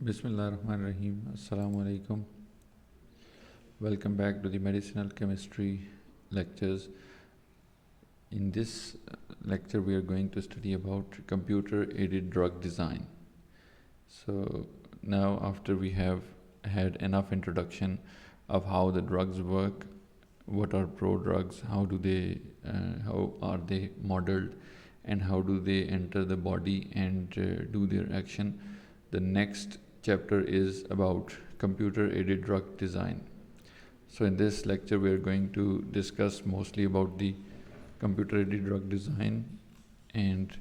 Bismillahirrahmanirrahim. Assalamu alaikum. Welcome back to the medicinal chemistry lectures. In this lecture, we are going to study about computer-aided drug design. So now, after we have had enough introduction of how the drugs work, what are prodrugs, how are they modeled, and how do they enter the body and do their action, the next chapter is about computer-aided drug design. So in this lecture, we are going to discuss mostly about the computer-aided drug design and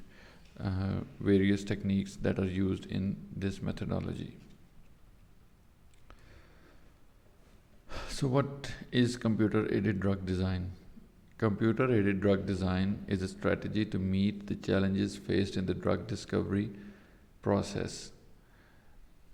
various techniques that are used in this methodology. So what is computer-aided drug design? Computer-aided drug design is a strategy to meet the challenges faced in the drug discovery process.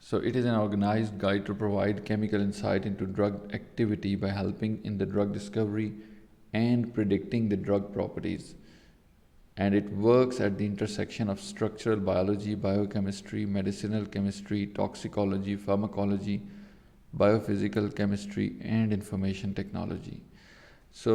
So it is an organized guide to provide chemical insight into drug activity by helping in the drug discovery and predicting the drug properties. And it works at the intersection of structural biology, biochemistry, medicinal chemistry, toxicology, pharmacology, biophysical chemistry and information technology. So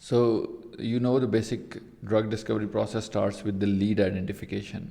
So you know the basic drug discovery process starts with the lead identification.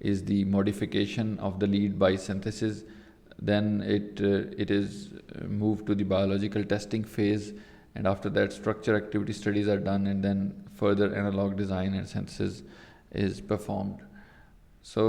is the modification of the lead by synthesis, then it is moved to the biological testing phase, and after that structure activity studies are done, and then further analog design and synthesis is performed. So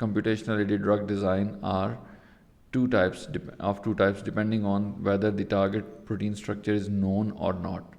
computational aided drug design are two types depending on whether the target protein structure is known or not.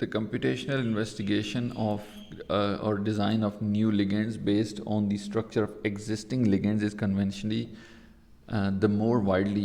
The computational investigation of or design of new ligands based on the structure of existing ligands is conventionally the more widely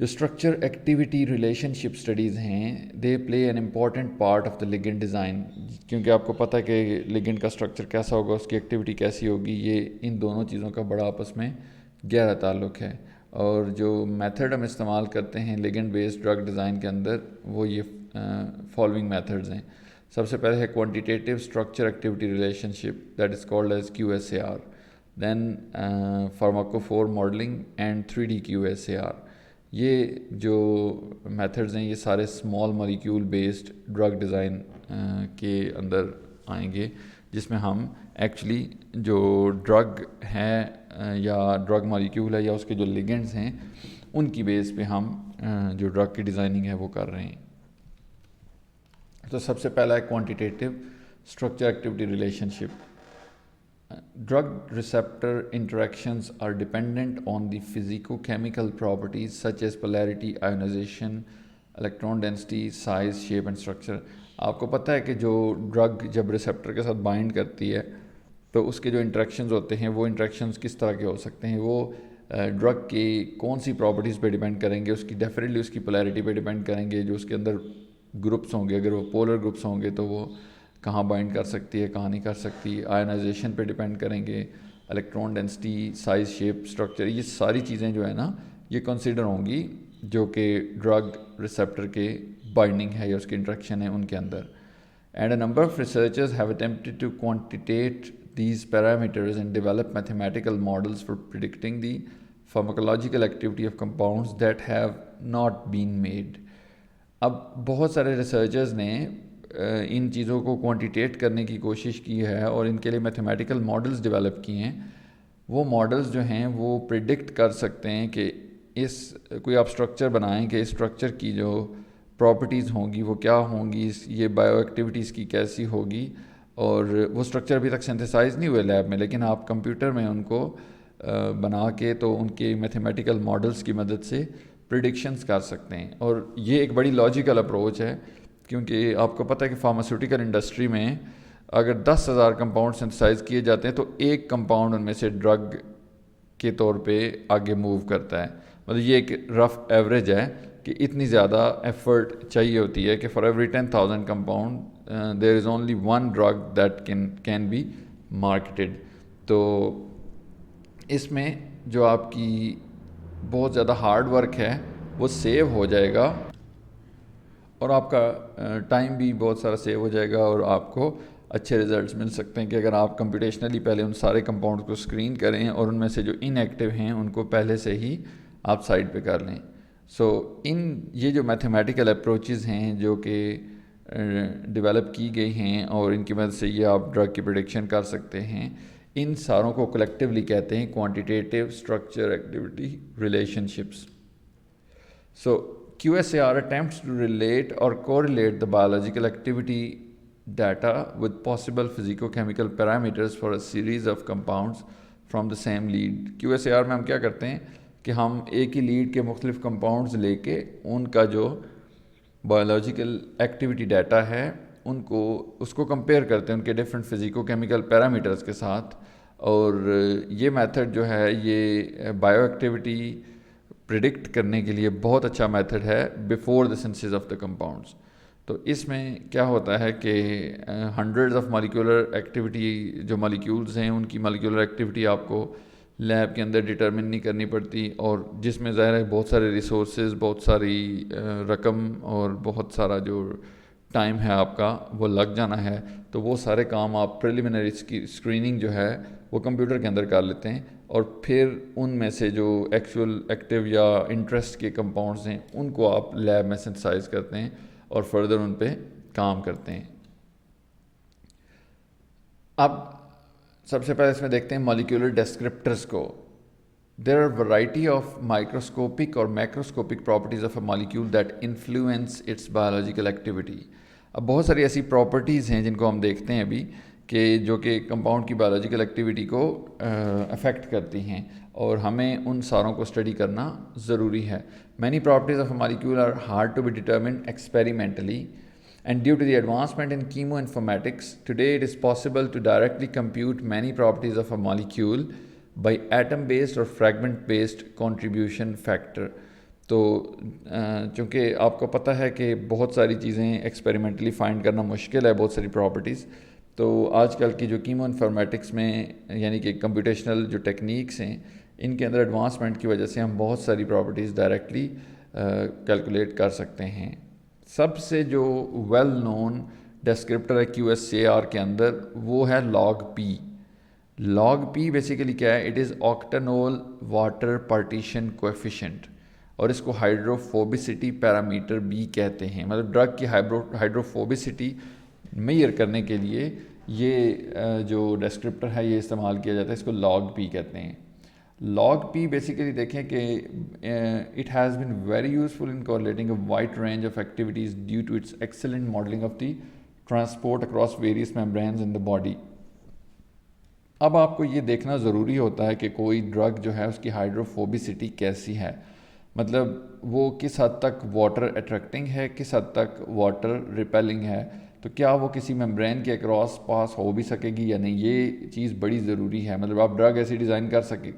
جو structure activity relationship studies ہیں they play an important part of the ligand design, کیونکہ آپ کو پتہ ہے کہ ligand کا structure کیسا ہوگا، اس کی ایکٹیویٹی کیسی ہوگی، یہ ان دونوں چیزوں کا بڑا آپس میں گہرا تعلق ہے. اور جو میتھڈ ہم استعمال کرتے ہیں لیگنڈ بیسڈ ڈرگ ڈیزائن کے اندر وہ یہ فالوئنگ میتھڈز ہیں. سب سے پہلے ہے quantitative structure activity relationship that is called as QSAR، then pharmacophore modelling and 3D QSAR. یہ جو میتھڈز ہیں یہ سارے small molecule based drug design کے اندر آئیں گے، جس میں ہم ایکچولی جو ڈرگ ہے یا ڈرگ مالیکیول ہے یا اس کے جو لیگنڈز ہیں ان کی بیس پہ ہم جو ڈرگ کی ڈیزائننگ ہے وہ کر رہے ہیں. تو سب سے پہلا ہے quantitative structure activity relation ship. Drug receptor interactions are dependent on the physicochemical properties such as polarity, ionization, electron density, size, shape and structure. آپ کو پتہ ہے کہ جو ڈرگ جب ریسیپٹر کے ساتھ بائنڈ کرتی ہے تو اس کے جو انٹریکشنز ہوتے ہیں وہ انٹریکشنز کس طرح کے ہو سکتے ہیں، وہ ڈرگ کی کون سی پراپرٹیز پہ ڈیپینڈ کریں گے، اس کی ڈیفینیٹلی اس کی پولیرٹی پہ ڈیپینڈ کریں گے. جو اس کے اندر گروپس ہوں گے، اگر وہ پولر گروپس ہوں گے تو وہ کہاں بائنڈ کر سکتی ہے کہاں نہیں کر سکتی. آئنائزیشن پہ ڈیپینڈ کریں گے، electron density, size, shape, structure, یہ ساری چیزیں جو ہے نا یہ کنسیڈر ہوں گی جو کہ ڈرگ ریسیپٹر کے بائنڈنگ ہے یا اس کی انٹریکشن ہے ان کے اندر. And a number of researchers have attempted to quantitate these parameters and develop mathematical models for predicting the pharmacological activity of compounds that have not been made. اب بہت سارے ریسرچرز نے ان چیزوں کو کوانٹیٹیٹ کرنے کی کوشش کی ہے اور ان کے لیے میتھمیٹیکل ماڈلز ڈیولپ کیے ہیں. وہ ماڈلز جو ہیں وہ پریڈکٹ کر سکتے ہیں کہ کوئی آپ اسٹرکچر بنائیں کہ اس اسٹرکچر کی جو پراپرٹیز ہوں گی وہ کیا ہوں گی، یہ بائیو ایکٹیویٹیز کی کیسی ہوگی. اور وہ اسٹرکچر ابھی تک سینتھیسائز نہیں ہوئے لیب میں، لیکن آپ کمپیوٹر میں ان کو بنا کے تو ان کے میتھمیٹیکل ماڈلز کی مدد سے پریڈکشنز کر سکتے ہیں. اور یہ ایک بڑی لاجیکل اپروچ ہے، کیونکہ آپ کو پتہ ہے کہ فارماسیوٹیکل انڈسٹری میں اگر 10,000 کمپاؤنڈ سنتھسائز کیے جاتے ہیں تو ایک کمپاؤنڈ ان میں سے ڈرگ کے طور پہ آگے موو کرتا ہے. مطلب یہ ایک رف ایوریج ہے کہ اتنی زیادہ ایفرٹ چاہیے ہوتی ہے کہ for every 10,000 compound there is only one drug that can be marketed. تو اس میں جو آپ کی بہت زیادہ ہارڈ ورک ہے وہ سیو ہو جائے گا اور آپ کا ٹائم بھی بہت سارا سیو ہو جائے گا اور آپ کو اچھے ریزلٹس مل سکتے ہیں کہ اگر آپ کمپیوٹیشنلی پہلے ان سارے کمپاؤنڈ کو اسکرین کریں اور ان میں سے جو ان ایکٹیو ہیں ان کو پہلے سے ہی آپ سائڈ پہ کر لیں. سو یہ جو میتھمیٹیکل اپروچز ہیں جو کہ ڈیولپ کی گئی ہیں اور ان کی مدد سے یہ آپ ڈرگ کی پریڈکشن کر سکتے ہیں، ان ساروں کو کلیکٹیولی کہتے ہیں quantitative structure activity relation ships. So QSAR attempts to relate or correlate the biological activity data with possible physicochemical parameters for a series of compounds from the same lead. QSAR میں ہم کیا کرتے ہیں کہ ہم ایک ہی لیڈ کے مختلف کمپاؤنڈز لے کے ان کا جو بایولوجیکل ایکٹیویٹی ڈیٹا ہے اس کو کمپیئر کرتے ہیں ان کے ڈفرینٹ فزیکو کیمیکل پیرامیٹرز کے ساتھ. اور یہ میتھڈ جو ہے یہ بایو ایکٹیویٹی پریڈکٹ کرنے کے لیے بہت اچھا میتھڈ ہے before the synthesis of the compounds. تو اس میں کیا ہوتا ہے کہ ہنڈریڈز آف مالیکولر ایکٹیویٹی جو مالیکیولز ہیں ان کی مالیکولر ایکٹیویٹی آپ کو لیب کے اندر ڈٹرمن نہیں کرنی پڑتی، اور جس میں ظاہر ہے بہت سارے ریسورسز، بہت ساری رقم اور بہت سارا جو ٹائم ہے آپ کا وہ لگ جانا ہے. تو وہ سارے کام آپ پریلیمنری اسکریننگ جو ہے وہ کمپیوٹر کے اندر کر لیتے ہیں اور پھر ان میں سے جو ایکچوئل ایکٹیو یا انٹرسٹ کے کمپاؤنڈز ہیں ان کو آپ لیب میں سنتھسائز کرتے ہیں اور فردر ان پہ کام کرتے ہیں. اب سب سے پہلے اس میں دیکھتے ہیں مالیکولر ڈسکرپٹرز کو. There are variety of microscopic اور macroscopic properties of a molecule that influence its biological activity. اب بہت ساری ایسی پراپرٹیز ہیں جن کو ہم دیکھتے ہیں ابھی کہ جو کہ کمپاؤنڈ کی بایولوجیکل ایکٹیویٹی کو افیکٹ کرتی ہیں اور ہمیں ان ساروں کو اسٹڈی کرنا ضروری ہے. Many properties of a molecule are hard to be determined experimentally and due to the advancement in chemoinformatics, today it is possible to directly compute many properties of a molecule by atom-based or fragment-based contribution factor. تو چونکہ آپ کو پتہ ہے کہ بہت ساری چیزیں ایکسپیریمنٹلی فائنڈ کرنا مشکل ہے، بہت ساری پراپرٹیز، تو آج کل کی جو کیمو انفارمیٹکس میں یعنی کہ کمپیوٹیشنل جو ٹیکنیکس ہیں ان کے اندر ایڈوانسمنٹ کی وجہ سے ہم بہت ساری پراپرٹیز ڈائریکٹلی کیلکولیٹ کر سکتے ہیں۔ سب سے جو ویل نون ڈسکرپٹر ہے کیو ایس اے آر کے اندر وہ ہے لاگ پی۔ لاگ پی بیسیکلی کیا ہے؟ اٹ از آکٹانول واٹر پارٹیشن کویفیشنٹ، اور اس کو ہائیڈروفوبسٹی پیرامیٹر بھی کہتے ہیں۔ مطلب ڈرگ کی ہائیڈروفوبسٹی میئر کرنے کے لیے یہ جو ڈسکرپٹر ہے یہ استعمال کیا جاتا ہے، اس کو لاگ پی کہتے ہیں۔ لاگ پی بیسیکلی دیکھیں کہ it has been very useful in correlating a wide range of activities due to its excellent modelling of the transport across various membranes in the body. اب آپ کو یہ دیکھنا ضروری ہوتا ہے کہ کوئی ڈرگ جو ہے اس کی ہائیڈروفوبسٹی کیسی ہے، مطلب وہ کس حد تک واٹر اٹریکٹنگ ہے، کس حد تک واٹر ریپیلنگ ہے، تو کیا وہ کسی ممبرین کے اکراس پاس ہو بھی سکے گی یا نہیں، یہ چیز بڑی ضروری ہے۔ مطلب آپ ڈرگ ایسی ڈیزائن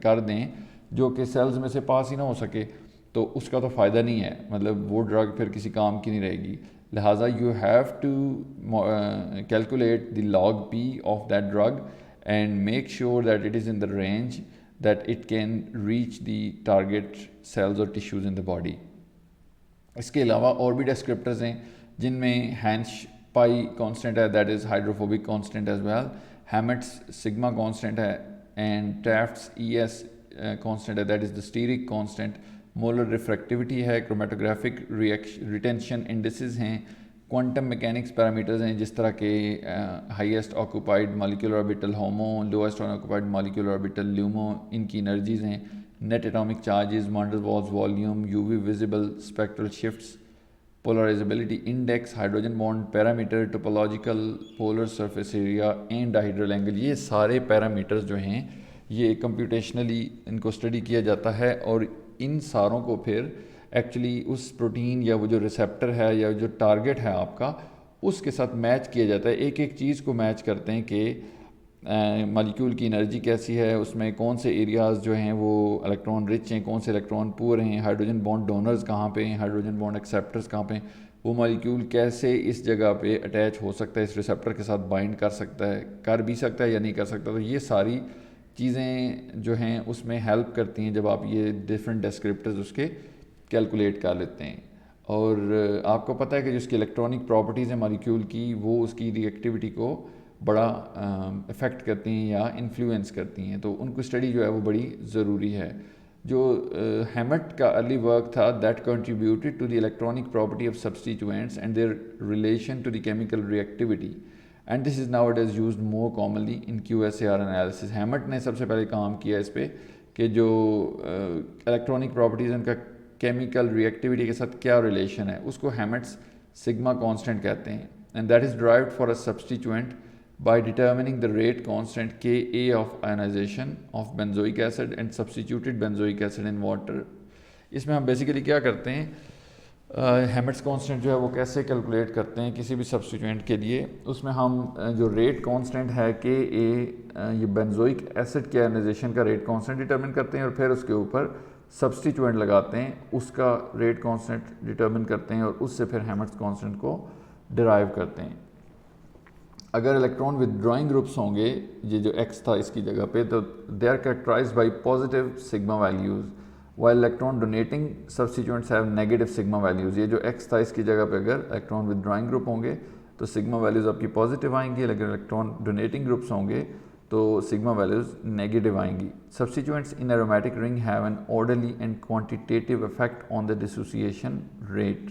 کر دیں جو کہ سیلز میں سے پاس ہی نہ ہو سکے تو اس کا تو فائدہ نہیں ہے، مطلب وہ ڈرگ پھر کسی کام کی نہیں رہے گی۔ لہٰذا you have to calculate the log P of that drug and make sure that it is in the range that it can reach the target cells or tissues in the body۔ اس کے علاوہ اور بھی descriptors ہیں جن میں Hansch pi constant ہے، that is hydrophobic constant as well, Hammett's sigma constant ہے، and Taft's E S constant ہے، that is the steric constant, molar refractivity ہے، کرومیٹوگرافک ریٹینشن انڈیسز ہیں، کوانٹم میکینکس پیرامیٹرز ہیں جس طرح کہ highest occupied molecular orbital HOMO, lowest occupied molecular orbital LUMO, ان کی انرجیز ہیں، نیٹ ایٹامک چارجز، وان ڈر Waals volume, U V visible spectral shifts, polarizability index, hydrogen bond parameter, topological polar surface area and dihedral angle, یہ سارے parameters جو ہیں یہ computationally ان کو اسٹڈی کیا جاتا ہے، اور ان ساروں کو پھر ایکچولی اس پروٹین یا وہ جو ریسیپٹر ہے یا جو ٹارگٹ ہے آپ کا اس کے ساتھ میچ کیا جاتا ہے، ایک ایک چیز کو میچ کرتے ہیں کہ مالیکیول کی انرجی کیسی ہے، اس میں کون سے ایریاز جو ہیں وہ الیکٹران رچ ہیں، کون سے الیکٹران پور ہیں، ہائیڈروجن بانڈ ڈونرز کہاں پہ ہیں، ہائیڈروجن بانڈ ایکسیپٹرز کہاں پہ ہیں، وہ مالیکیول کیسے اس جگہ پہ اٹیچ ہو سکتا ہے، اس ریسیپٹر کے ساتھ بائنڈ کر سکتا ہے، کر بھی سکتا ہے یا نہیں کر سکتا۔ تو یہ ساری چیزیں جو ہیں اس میں ہیلپ کرتی ہیں جب آپ یہ ڈفرینٹ ڈسکرپٹرز اس کے کیلکولیٹ کر لیتے ہیں۔ اور آپ کو پتہ ہے کہ جو اس کی الیکٹرانک پراپرٹیز ہیں مالیکیول کی وہ اس کی ری ایکٹیویٹی کو بڑا افیکٹ کرتی ہیں یا انفلوئنس کرتی ہیں، تو ان کو اسٹڈی جو ہے وہ بڑی ضروری ہے۔ جو ہیمٹ کا ارلی ورک تھا that contributed to the electronic property of substituents and their relation to the chemical reactivity and this is now it is used more commonly in Q S A R analysis. Hammett نے سب سے پہلے کام کیا اس پہ کہ جو electronic properties ان کا chemical ری activity کے ساتھ کیا ریلیشن ہے، اس کو ہیمٹس سگما کانسٹنٹ کہتے ہیں، and that is derived for a substituent by determining the rate constant K A of ionization of benzoic acid and substituted benzoic acid in water. اس میں ہم بیسیکلی کیا کرتے ہیں، ہیمٹس کانسٹنٹ جو ہے وہ کیسے کیلکولیٹ کرتے ہیں کسی بھی سبسٹیچوینٹ کے لیے، اس میں ہم جو ریٹ کانسٹنٹ ہے کہ اے یہ بینزوئک ایسڈ کے آئنائزیشن کا ریٹ کانسٹنٹ ڈیٹرمن کرتے ہیں، اور پھر اس کے اوپر سبسٹیچوینٹ لگاتے ہیں، اس کا ریٹ کانسٹنٹ ڈیٹرمن کرتے ہیں، اور اس سے پھر ہیمٹس کانسٹنٹ کو ڈرائیو کرتے ہیں۔ اگر الیکٹران ودرائنگ گروپس ہوں گے، یہ جو ایکس تھا اس کی جگہ پہ، تو they are characterized by positive sigma values, while electron donating substituents have negative sigma values. یہ جو ایکس تھا اس کی جگہ پہ اگر الیکٹران ودرائنگ گروپ ہوں گے تو سگما ویلیوز آپ کی پازیٹیو آئیں گی، اگر الیکٹران ڈونیٹنگ گروپس ہوں گے تو سگما ویلیوز نیگیٹو آئیں گی۔ Substituents in aromatic ring have an orderly and quantitative effect on the dissociation rate.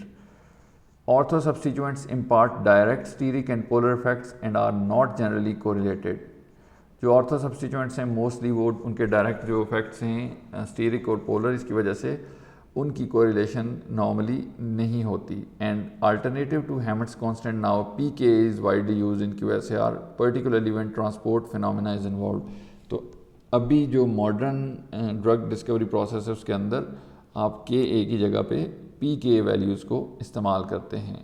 Ortho substituents impart direct steric and polar effects and are not generally correlated. جو ortho سبسٹیچوینٹس ہیں mostly وہ ان کے direct جو effects ہیں asterisk اور polar, اس کی وجہ سے ان کی کوریلیشن نارملی نہیں ہوتی۔ And alternative to Hammett's constant now P K is widely use in Q S A R particularly when transport phenomena is involved. تو ابھی جو ماڈرن ڈرگ ڈسکوری پروسیس ہے اس کے اندر آپ کے اے کی جگہ پہ پی کے ویلیوز کو استعمال کرتے ہیں۔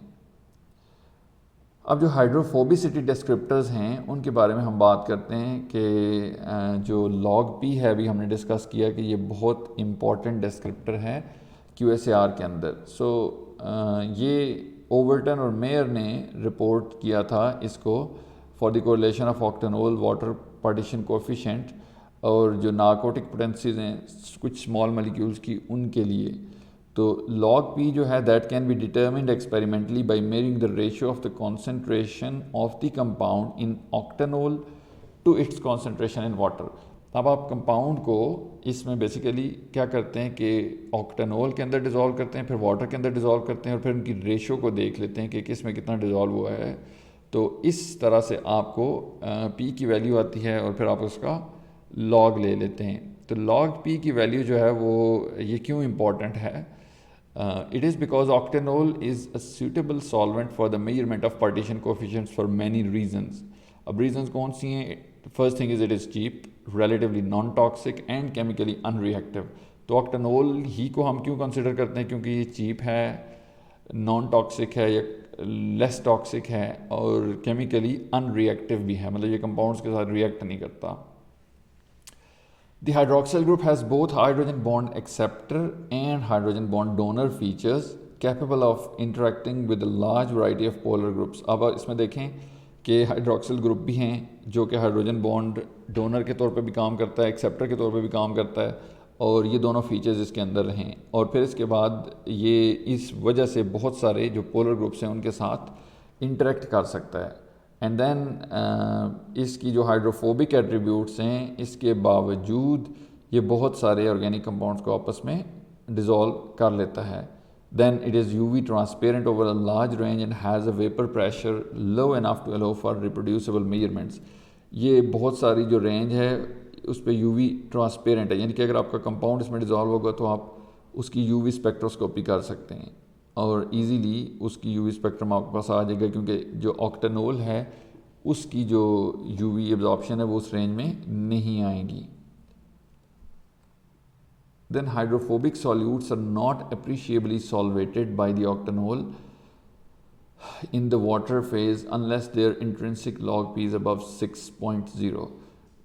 اب جو ہائیڈروفوبسٹی ڈسکرپٹرز ہیں ان کے بارے میں ہم بات کرتے ہیں کہ جو لاگ پی ہے ابھی ہم نے ڈسکس کیا کہ یہ بہت امپورٹنٹ ڈسکرپٹر ہے QSAR کے اندر. سو یہ اوورٹن اور میئر نے رپورٹ کیا تھا اس کو for the correlation of octanol water partition coefficient اور جو نارکوٹک پوٹینسیز ہیں کچھ اسمال مالیکیولس کی ان کے لیے. تو log P جو ہے that can be determined experimentally by measuring the ratio of the concentration of the compound in octanol to its concentration in water. اب آپ کمپاؤنڈ کو اس میں بیسیکلی کیا کرتے ہیں کہ آکٹینول کے اندر ڈیزالو کرتے ہیں, پھر واٹر کے اندر ڈیزالو کرتے ہیں, اور پھر ان کی ریشیو کو دیکھ لیتے ہیں کہ کس میں کتنا ڈیزالو ہوا ہے. تو اس طرح سے آپ کو پی کی ویلیو آتی ہے اور پھر آپ اس کا لاگ لے لیتے ہیں. تو لاگ پی کی ویلیو جو ہے وہ یہ کیوں امپورٹنٹ ہے؟ It is because octanol is a suitable solvent for the measurement of partition coefficients for many reasons. اب reasons کون سی ہیں؟ First thing is it is cheap, relatively non-toxic and chemically unreactive. تو octanol ہی کو ہم کیوں consider کرتے ہیں؟ کیونکہ یہ چیپ ہے, نان ٹاکسک ہے یا لیس ٹاکسک ہے, اور کیمیکلی ان ریئیکٹیو بھی ہے, مطلب یہ کمپاؤنڈس کے ساتھ ریئیکٹ نہیں کرتا. The hydroxyl group has both hydrogen bond acceptor and hydrogen bond donor features capable of interacting with a large variety of polar groups. اب اس میں دیکھیں کہ ہائیڈروکسل گروپ بھی ہیں جو کہ ہائیڈروجن بانڈ ڈونر کے طور پہ بھی کام کرتا ہے, ایکسیپٹر کے طور پہ بھی کام کرتا ہے, اور یہ دونوں فیچرز اس کے اندر ہیں. اور پھر اس کے بعد یہ اس وجہ سے بہت سارے جو پولر گروپس ہیں ان کے ساتھ انٹریکٹ کر سکتا ہے. اینڈ دین اس کی جو ہائیڈروفوبک ایٹریبیوٹس ہیں اس کے باوجود یہ بہت سارے آرگینک کمپاؤنڈس کو آپس میں ڈیزالو کر لیتا ہے. Then it is UV transparent over a large range and has a vapour pressure low enough to allow for reproducible measurements. یہ بہت ساری جو رینج ہے اس پہ UV ٹرانسپیرنٹ ہے, یعنی کہ اگر آپ کا کمپاؤنڈ اس میں ڈیزالو ہوگا تو آپ اس کی UV اسپیکٹروسکوپی کر سکتے ہیں اور ایزیلی اس کی UV اسپیکٹرم آپ کے پاس آ جائے گا, کیونکہ جو آکٹینول ہے اس کی جو UV ایبزارپشن ہے وہ اس رینج میں نہیں آئیں گی. Then hydrophobic solutes are not appreciably solvated by the octanol in the water phase unless their intrinsic log P is above 6.0.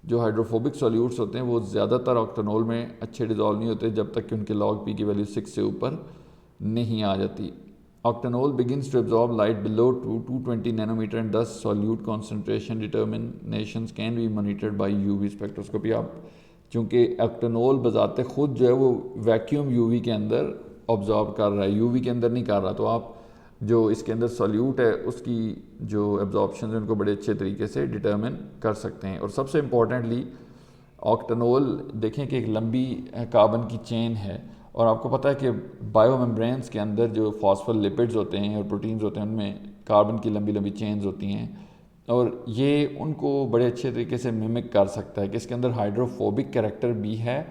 جو ہائیڈروفوبک سولیوٹس ہوتے ہیں وہ زیادہ تر آکٹینول میں اچھے ڈیزالو نہیں ہوتے جب تک کہ ان کے log P کی ویلیو 6 سے اوپر نہیں آ جاتی. آکٹینول begins to absorb light below 220 nanometer and thus solute concentration determinations can be monitored by UV spectroscopy. آپ چونکہ آکٹینول بذات خود جو ہے وہ ویکیوم UV کے اندر آبزارب کر رہا ہے, UV کے اندر نہیں کر رہا, تو آپ جو اس کے اندر سولیوٹ ہے اس کی جو ایبزارپشن ہے ان کو بڑے اچھے طریقے سے ڈٹرمن کر سکتے ہیں. اور سب سے امپورٹنٹلی آکٹینول دیکھیں کہ ایک لمبی کاربن کی چین ہے, اور آپ کو پتہ ہے کہ بائیو میمبرینس کے اندر جو فاسفول لپڈز ہوتے ہیں اور پروٹینز ہوتے ہیں ان میں کاربن کی لمبی لمبی چینز ہوتی ہیں, اور یہ ان کو بڑے اچھے طریقے سے ممک کر سکتا ہے کہ اس کے اندر ہائیڈروفوبک کریکٹر بھی ہے,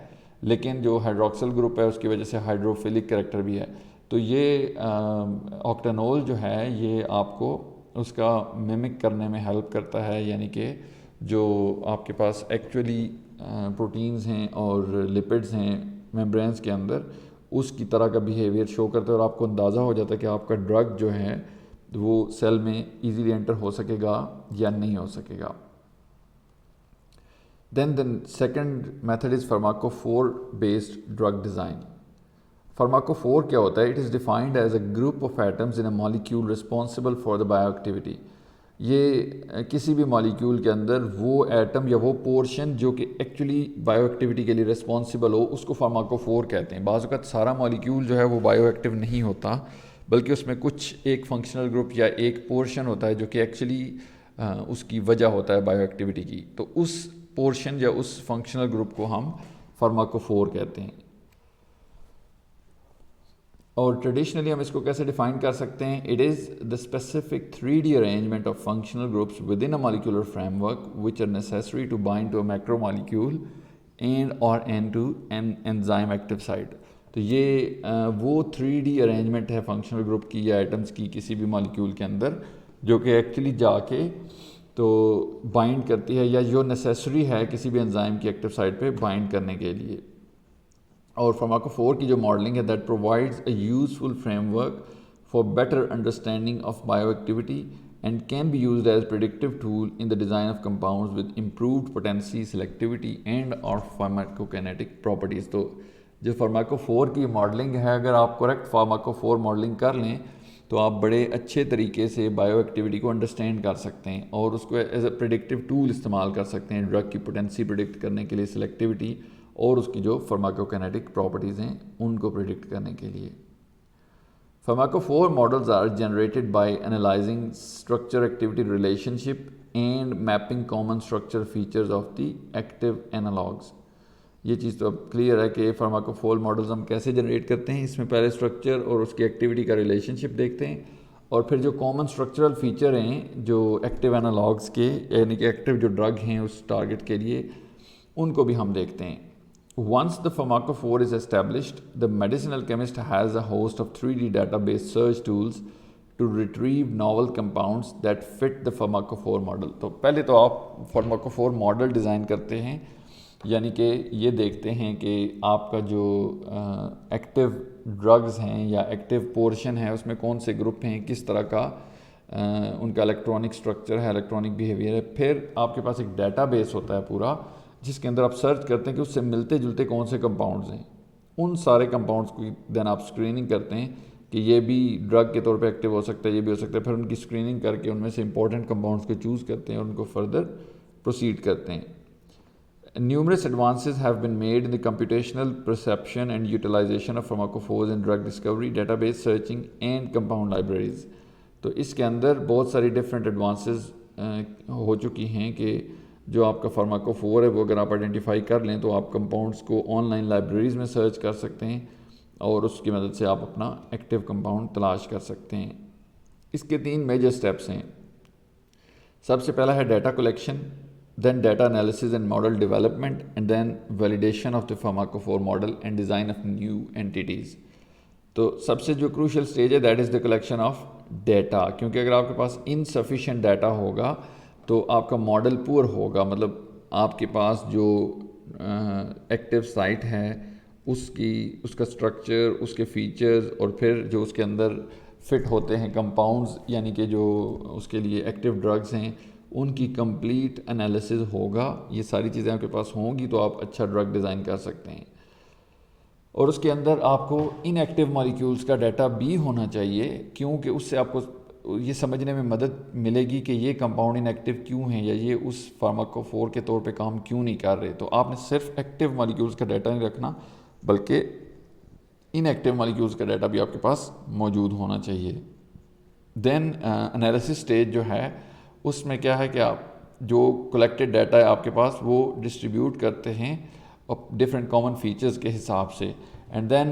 لیکن جو ہائیڈروکسل گروپ ہے اس کی وجہ سے ہائیڈروفیلک کریکٹر بھی ہے. تو یہ آکٹینول جو ہے یہ آپ کو اس کا ممک کرنے میں ہیلپ کرتا ہے, یعنی کہ جو آپ کے پاس ایکچولی پروٹینز ہیں اور لپڈز ہیں میمبرینس کے اندر اس کی طرح کا بیہیویئر شو کرتا ہے, اور آپ کو اندازہ ہو جاتا ہے کہ آپ کا ڈرگ جو ہے وہ سیل میں ایزیلی انٹر ہو سکے گا یا نہیں ہو سکے گا. Then second method is pharmacophore based drug design. Pharmacophore کیا ہوتا ہے؟ It is defined as a group of atoms in a molecule responsible for the bioactivity. یہ کسی بھی مالیکیول کے اندر وہ ایٹم یا وہ پورشن جو کہ ایکچولی بایو ایکٹیویٹی کے لیے ریسپانسبل ہو اس کو فارماکوفور کہتے ہیں. بعض اوقات سارا مالیکیول جو ہے وہ بایو ایکٹیو نہیں ہوتا, بلکہ اس میں کچھ ایک فنکشنل گروپ یا ایک پورشن ہوتا ہے جو کہ ایکچولی اس کی وجہ ہوتا ہے بایو ایکٹیویٹی کی, تو اس پورشن یا اس فنکشنل گروپ کو ہم فارماکوفور کہتے ہیں. اور ٹریڈیشنلی ہم اس کو کیسے ڈیفائن کر سکتے ہیں؟ It is the specific 3D arrangement of functional groups within a molecular framework which are necessary to bind to a macromolecule and or to an enzyme active site. تو یہ وہ 3D arrangement ہے functional group کی یا atoms کی کسی بھی molecule کے اندر جو کہ ایکچولی جا کے تو بائنڈ کرتی ہے یا جو نیسیسری ہے کسی بھی انزائم کی ایکٹیو سائٹ پہ بائنڈ کرنے کے لیے. اور فارماکوفور کی جو ماڈلنگ ہے that provides a useful framework for better understanding of bioactivity and can be used as predictive tool in the design of compounds with improved potency selectivity and or pharmacokinetic properties. تو جو فارماکوفور کی modelling ہے، اگر آپ correct فارماکوفور modelling کر لیں تو آپ بڑے اچھے طریقے سے بائیو ایکٹیویٹی کو انڈرسٹینڈ کر سکتے ہیں اور اس کو ایز اے پریڈکٹیو ٹول استعمال کر سکتے ہیں ڈرگ کی پوٹینسی پریڈکٹ کرنے کے لیے، سلیکٹیوٹی اور اس کی جو فارماکوکینیٹک پراپرٹیز ہیں ان کو پریڈکٹ کرنے کے لیے۔ Pharmacophore models are generated by analyzing structure-activity relationship and mapping common structure features of the active analogues۔ یہ چیز تو اب کلیئر ہے کہ فارماکوفور ماڈلز ہم کیسے جنریٹ کرتے ہیں۔ اس میں پہلے اسٹرکچر اور اس کی ایکٹیویٹی کا ریلیشن شپ دیکھتے ہیں اور پھر جو کامن اسٹرکچرل فیچر ہیں جو ایکٹیو انالاگس کے، یعنی کہ ایکٹیو جو ڈرگ ہیں اس ٹارگٹ کے لیے، ان کو بھی ہم دیکھتے ہیں۔ Once the pharmacophore is established, the medicinal chemist has a host of 3D database search tools to retrieve novel compounds that fit the pharmacophore model۔ تو پہلے تو آپ فارماکوفور ماڈل ڈیزائن کرتے ہیں، یعنی کہ یہ دیکھتے ہیں کہ آپ کا جو ایکٹیو ڈرگز ہیں یا ایکٹیو پورشن ہے اس میں کون سے گروپ ہیں، کس طرح کا ان کا الیکٹرانک سٹرکچر ہے، الیکٹرانک بیہیویئر ہے۔ پھر آپ کے پاس ایک ڈیٹا بیس ہوتا ہے پورا، جس کے اندر آپ سرچ کرتے ہیں کہ اس سے ملتے جلتے کون سے کمپاؤنڈز ہیں۔ ان سارے کمپاؤنڈز کی دین آپ اسکریننگ کرتے ہیں کہ یہ بھی ڈرگ کے طور پہ ایکٹیو ہو سکتا ہے، یہ بھی ہو سکتا ہے۔ پھر ان کی اسکریننگ کر کے ان میں سے امپورٹنٹ کمپاؤنڈز کو چوز کرتے ہیں اور ان کو فردر پروسیڈ کرتے ہیں۔ Numerous advances have been made in the computational perception and utilization of pharmacophores in drug discovery, database searching and compound libraries۔ تو اس کے اندر بہت ساری ڈفرینٹ ایڈوانسز ہو چکی ہیں کہ جو آپ کا فارماکوفور ہے وہ اگر آپ آئیڈینٹیفائی کر لیں تو آپ کمپاؤنڈس کو آن لائن لائبریریز میں سرچ کر سکتے ہیں اور اس کی مدد سے آپ اپنا ایکٹیو کمپاؤنڈ تلاش کر سکتے ہیں۔ اس کے 3 میجر سٹیپس ہیں۔ سب سے پہلا ہے data collection, then data analysis and model development, and then validation of the pharmacophore model and design of new entities. تو سب سے جو کروشل سٹیج ہے that is the collection of data, کیونکہ اگر آپ کے پاس انسفیشینٹ ڈیٹا ہوگا تو آپ کا ماڈل پور ہوگا، مطلب آپ کے پاس جو ایکٹیو سائٹ ہے اس کا سٹرکچر، اس کے فیچرز اور پھر جو اس کے اندر فٹ ہوتے ہیں کمپاؤنڈز، یعنی کہ جو اس کے لیے ایکٹیو ڈرگز ہیں ان کی کمپلیٹ انالیسز ہوگا۔ یہ ساری چیزیں آپ کے پاس ہوں گی تو آپ اچھا ڈرگ ڈیزائن کر سکتے ہیں۔ اور اس کے اندر آپ کو ان ایکٹیو مالیکیولز کا ڈیٹا بھی ہونا چاہیے، کیونکہ اس سے آپ کو یہ سمجھنے میں مدد ملے گی کہ یہ کمپاؤنڈ ان ایکٹیو کیوں ہیں یا یہ اس فارماکوفور کے طور پہ کام کیوں نہیں کر رہے۔ تو آپ نے صرف ایکٹیو مالیکیولز کا ڈیٹا نہیں رکھنا بلکہ ان ایکٹیو مالیکیولز کا ڈیٹا بھی آپ کے پاس موجود ہونا چاہیے۔ دین انالیسس سٹیج جو ہے اس میں کیا ہے کہ آپ جو کلیکٹڈ ڈیٹا ہے آپ کے پاس وہ ڈسٹریبیوٹ کرتے ہیں ڈفرینٹ کامن فیچرز کے حساب سے، اینڈ دین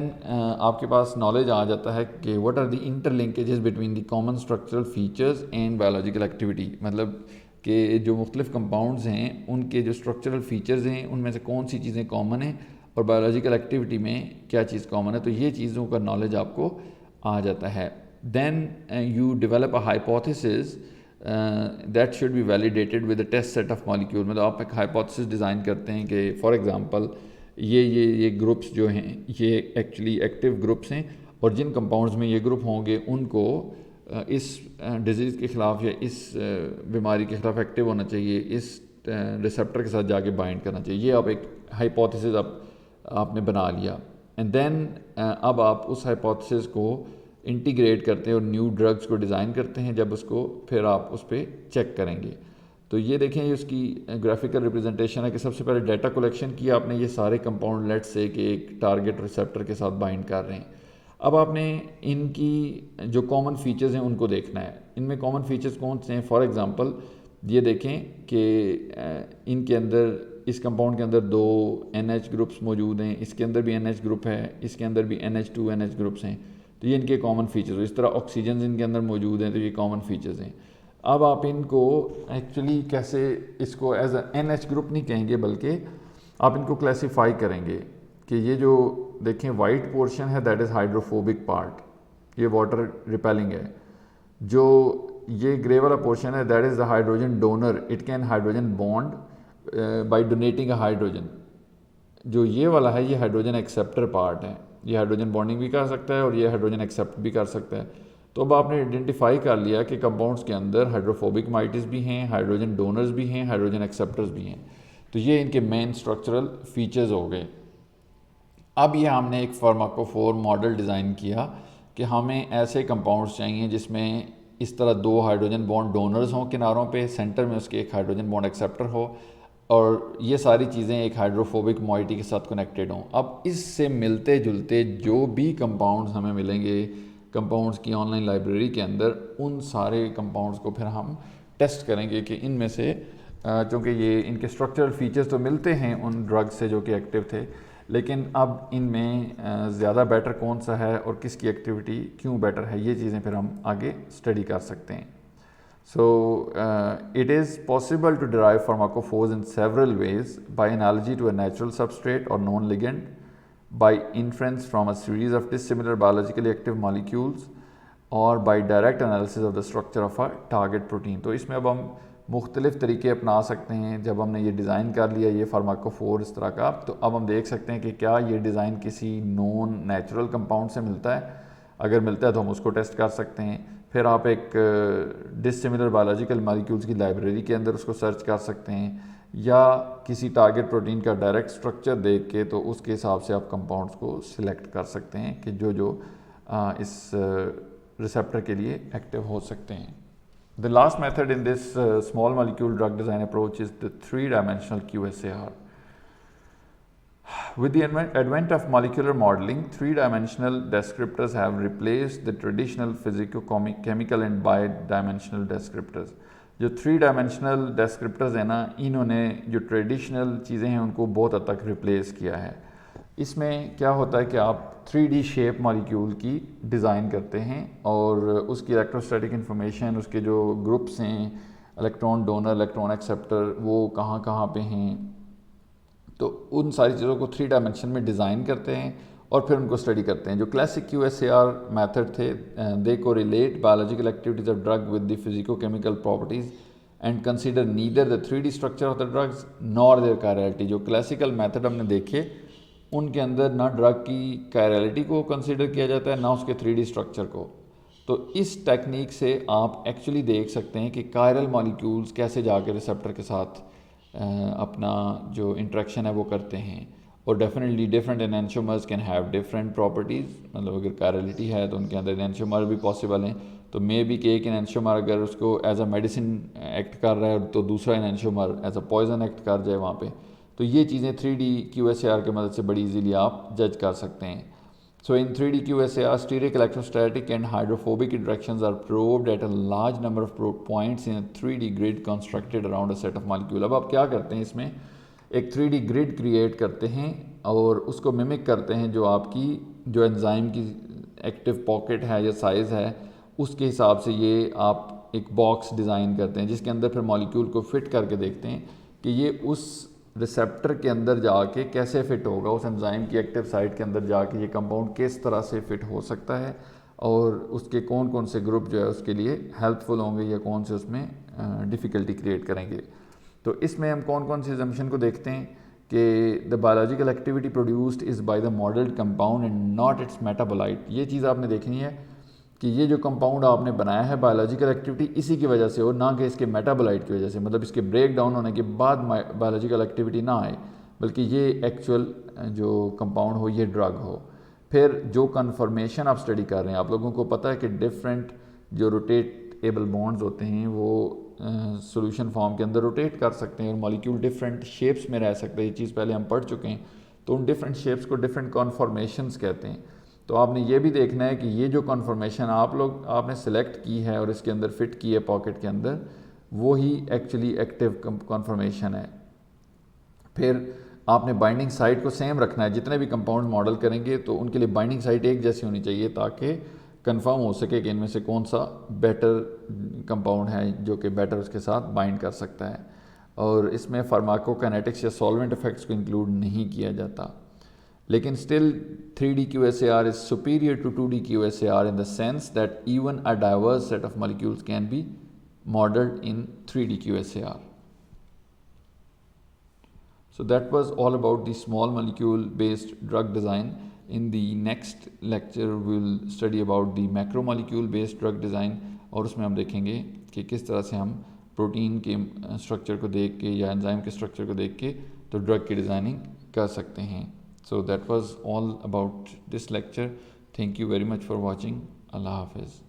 آپ کے پاس نالج آ جاتا ہے کہ what are the interlinkages between the common structural features and biological activity, مطلب کہ جو مختلف کمپاؤنڈز ہیں ان کے جو اسٹرکچرل فیچرز ہیں ان میں سے کون سی چیزیں کامن ہیں اور بایولوجیکل ایکٹیویٹی میں کیا چیز کامن ہے۔ تو یہ چیزوں کا نالج آپ کو آ جاتا ہے۔ Then you develop a hypothesis that should be validated with a test set of molecule, مطلب آپ ایک ہائپوتھیسز ڈیزائن کرتے ہیں کہ فار ایگزامپل یہ گروپس جو ہیں یہ ایکچولی ایکٹیو گروپس ہیں اور جن کمپاؤنڈز میں یہ گروپ ہوں گے ان کو اس ڈیزیز کے خلاف یا اس بیماری کے خلاف ایکٹیو ہونا چاہیے، اس ریسیپٹر کے ساتھ جا کے بائنڈ کرنا چاہیے۔ یہ آپ ایک ہائپوتھیسز آپ نے بنا لیا، اینڈ دین اب آپ اس ہائپوتھیسز کو انٹیگریٹ کرتے ہیں اور نیو ڈرگس کو ڈیزائن کرتے ہیں، جب اس کو پھر آپ اس پہ چیک کریں گے۔ تو یہ دیکھیں یہ اس کی گرافیکل ریپرزنٹیشن ہے کہ سب سے پہلے ڈیٹا کلیکشن کیا آپ نے، یہ سارے کمپاؤنڈ لیٹ سے کہ ایک ٹارگٹ ریسیپٹر کے ساتھ بائنڈ کر رہے ہیں۔ اب آپ نے ان کی جو کامن فیچرز ہیں ان کو دیکھنا ہے۔ ان میں کامن فیچرز کون سے ہیں؟ فار ایگزامپل یہ دیکھیں کہ ان کے اندر اس کمپاؤنڈ کے اندر 2 NH گروپس موجود ہیں، اس کے اندر بھی NH گروپ ہے، اس کے اندر بھی NH2 NH گروپس ہیں، تو یہ ان کے کامن فیچرز۔ اس طرح آکسیجنز ان کے اندر موجود ہیں تو یہ کامن فیچرز ہیں۔ اب آپ ان کو ایکچولی کیسے اس کو ایز اے NH گروپ نہیں کہیں گے بلکہ آپ ان کو کلیسیفائی کریں گے کہ یہ جو دیکھیں وائٹ پورشن ہے دیٹ از ہائیڈروفوبک پارٹ، یہ واٹر ریپیلنگ ہے۔ جو یہ گرے والا پورشن ہے that is the hydrogen donor, it can hydrogen bond by donating a hydrogen. جو یہ والا ہے یہ ہائیڈروجن ایکسیپٹر پارٹ ہے، یہ ہائیڈروجن بانڈنگ بھی کر سکتا ہے اور یہ ہائیڈروجن ایکسیپٹ بھی کر سکتا ہے۔ تو اب آپ نے آئیڈینٹیفائی کر لیا کہ کمپاؤنڈس کے اندر ہائیڈروفوبک مائٹس بھی ہیں، ہائیڈروجن ڈونرز بھی ہیں، ہائیڈروجن ایکسیپٹرز بھی ہیں۔ تو یہ ان کے مین اسٹرکچرل فیچرز ہو گئے۔ اب یہ ہم نے ایک فارماکوفور ماڈل ڈیزائن کیا کہ ہمیں ایسے کمپاؤنڈس چاہیے جس میں اس طرح 2 ہائیڈروجن بانڈ ڈونرز ہوں کناروں پہ، سینٹر میں اس کے ایک ہائیڈروجن بانڈ ایکسیپٹر ہو، اور یہ ساری چیزیں ایک ہائیڈروفوبک موئٹی کے ساتھ کنیکٹڈ ہوں. اب اس سے ملتے جلتے جو بھی کمپاؤنڈز ہمیں ملیں گے کمپاؤنڈز کی آن لائن لائبریری کے اندر، ان سارے کمپاؤنڈز کو پھر ہم ٹیسٹ کریں گے کہ ان میں سے چونکہ یہ ان کے اسٹرکچرل فیچرز تو ملتے ہیں ان ڈرگ سے جو کہ ایکٹیو تھے، لیکن اب ان میں زیادہ بیٹر کون سا ہے اور کس کی ایکٹیویٹی کیوں بیٹر ہے، یہ چیزیں پھر ہم آگے اسٹڈی کر سکتے ہیں. So it is possible to derive pharmacophores in several ways: by analogy to a natural substrate or known ligand, by inference from a series of dissimilar biologically active molecules, or by direct analysis of the structure of a target protein. تو اس میں اب ہم مختلف طریقے اپنا سکتے ہیں. جب ہم نے یہ ڈیزائن کر لیا یہ فارماکوفور اس طرح کا، تو اب ہم دیکھ سکتے ہیں کہ کیا یہ ڈیزائن کسی نون نیچرل کمپاؤنڈ سے ملتا ہے. اگر ملتا ہے تو ہم اس کو ٹیسٹ کر سکتے ہیں. پھر آپ ایک ڈسسیملر بایولوجیکل مالیکیولز کی لائبریری کے اندر اس کو سرچ کر سکتے ہیں، یا کسی ٹارگٹ پروٹین کا ڈائریکٹ اسٹرکچر دیکھ کے تو اس کے حساب سے آپ کمپاؤنڈز کو سلیکٹ کر سکتے ہیں کہ جو اس ریسیپٹر کے لیے ایکٹیو ہو سکتے ہیں. The last method in this small molecule drug design approach is the 3-dimensional QSAR. With the advent of molecular modeling, 3-dimensional descriptors have replaced the traditional physico-chemical and bi-dimensional descriptors. جو 3-dimensional descriptors ہیں نا، انہوں نے جو traditional چیزیں ہیں ان کو بہت حد تک ریپلیس کیا ہے. اس میں کیا ہوتا ہے کہ آپ 3D شیپ مالیکیول کی ڈیزائن کرتے ہیں اور اس کی الیکٹروسٹیٹک انفارمیشن، اس کے جو گروپس ہیں، الیکٹران ڈونر، الیکٹران ایکسیپٹر، وہ کہاں کہاں پہ ہیں، تو ان ساری چیزوں کو 3 ڈائمنشن میں ڈیزائن کرتے ہیں اور پھر ان کو اسٹڈی کرتے ہیں. جو کلاسک QSAR میتھڈ تھے، دے کو relate biological activities of drug with the physicochemical properties and consider neither the 3D structure of the drugs nor their chirality. جو کلاسیکل میتھڈ ہم نے دیکھے ان کے اندر نہ ڈرگ کی کائرلٹی کو کنسیڈر کیا جاتا ہے نہ اس کے 3D اسٹرکچر کو. تو اس ٹیکنیک سے آپ ایکچولی دیکھ سکتے ہیں کہ کائرل مالیکیولز کیسے جا کے ریسیپٹر کے ساتھ اپنا جو انٹریکشن ہے وہ کرتے ہیں. اور definitely different enantiomers can have different properties. مطلب اگر کائرلٹی ہے تو ان کے اندر انینشومر بھی پاسبل ہیں. تو مے بی کہ ایک انینشومر اگر اس کو ایز اے میڈیسن ایکٹ کر رہا ہے تو دوسرا انینشومر ایز اے پوائزن ایکٹ کر جائے وہاں پہ. تو یہ چیزیں 3D QSAR کی مدد سے بڑی ایزیلی آپ جج کر سکتے ہیں. So in 3D QSAR, steric, electrostatic and hydrophobic interactions are probed at a large number of points in a 3D grid constructed around a set of molecules. اب آپ کیا کرتے ہیں، اس میں ایک 3D grid کریٹ کرتے ہیں اور اس کو ممک کرتے ہیں جو آپ کی جو انزائم کی ایکٹیو پاکٹ ہے یا سائز ہے اس کے حساب سے. یہ آپ ایک باکس ڈیزائن کرتے ہیں جس کے اندر پھر مالیکیول کو فٹ کر کے دیکھتے ہیں کہ یہ اس ریسیپٹر کے اندر جا کے کیسے فٹ ہوگا، اس انزائم کی ایکٹیو سائٹ کے اندر جا کے یہ کمپاؤنڈ کس طرح سے فٹ ہو سکتا ہے اور اس کے کون کون سے گروپ جو ہے اس کے لیے ہیلپ فل ہوں گے یا کون سے اس میں ڈیفیکلٹی کریٹ کریں گے. تو اس میں ہم کون کون سی assumption کو دیکھتے ہیں کہ the biological activity produced is by the modeled compound and not its metabolite. یہ چیز آپ نے دیکھنی ہے کہ یہ جو کمپاؤنڈ آپ نے بنایا ہے بایولوجیکل ایکٹیویٹی اسی کی وجہ سے ہو، نہ کہ اس کے میٹابولائٹ کی وجہ سے. مطلب اس کے بریک ڈاؤن ہونے کے بعد بایولوجیکل ایکٹیویٹی نہ آئے بلکہ یہ ایکچوئل جو کمپاؤنڈ ہو یہ ڈرگ ہو. پھر جو کنفرمیشن آپ اسٹڈی کر رہے ہیں، آپ لوگوں کو پتہ ہے کہ ڈفرینٹ جو روٹیٹیبل بانڈز ہوتے ہیں وہ سولوشن فارم کے اندر روٹیٹ کر سکتے ہیں اور مالیکیول ڈفرینٹ شیپس میں رہ سکتے ہیں. یہ چیز پہلے ہم پڑھ چکے ہیں. تو ان ڈفرینٹ شیپس کو ڈفرینٹ کنفرمیشنز کہتے ہیں. تو آپ نے یہ بھی دیکھنا ہے کہ یہ جو کنفرمیشن آپ نے سلیکٹ کی ہے اور اس کے اندر فٹ کی ہے پاکٹ کے اندر، وہی ایکچولی ایکٹیو کنفرمیشن ہے. پھر آپ نے بائنڈنگ سائٹ کو سیم رکھنا ہے. جتنے بھی کمپاؤنڈ ماڈل کریں گے تو ان کے لیے بائنڈنگ سائٹ ایک جیسی ہونی چاہیے تاکہ کنفرم ہو سکے کہ ان میں سے کون سا بیٹر کمپاؤنڈ ہے جو کہ بیٹر اس کے ساتھ بائنڈ کر سکتا ہے. اور اس میں فارماکو کینیٹکس یا سالوینٹ افیکٹس کو انکلوڈ نہیں کیا جاتا. لیکن still 3D QSAR is superior to 2D QSAR in the sense that even a diverse set of molecules can be modeled in 3D QSAR. So that was all about the small molecule based drug design. In the next lecture we'll study about the macromolecule based drug design اور اس میں ہم دیکھیں گے کہ کس طرح سے ہم پروٹین کے اسٹرکچر کو دیکھ کے یا انزائم کے اسٹرکچر کو دیکھ کے تو ڈرگ کی ڈیزائننگ کر سکتے ہیں. So that was all about this lecture. Thank you very much for watching. Allah Hafiz.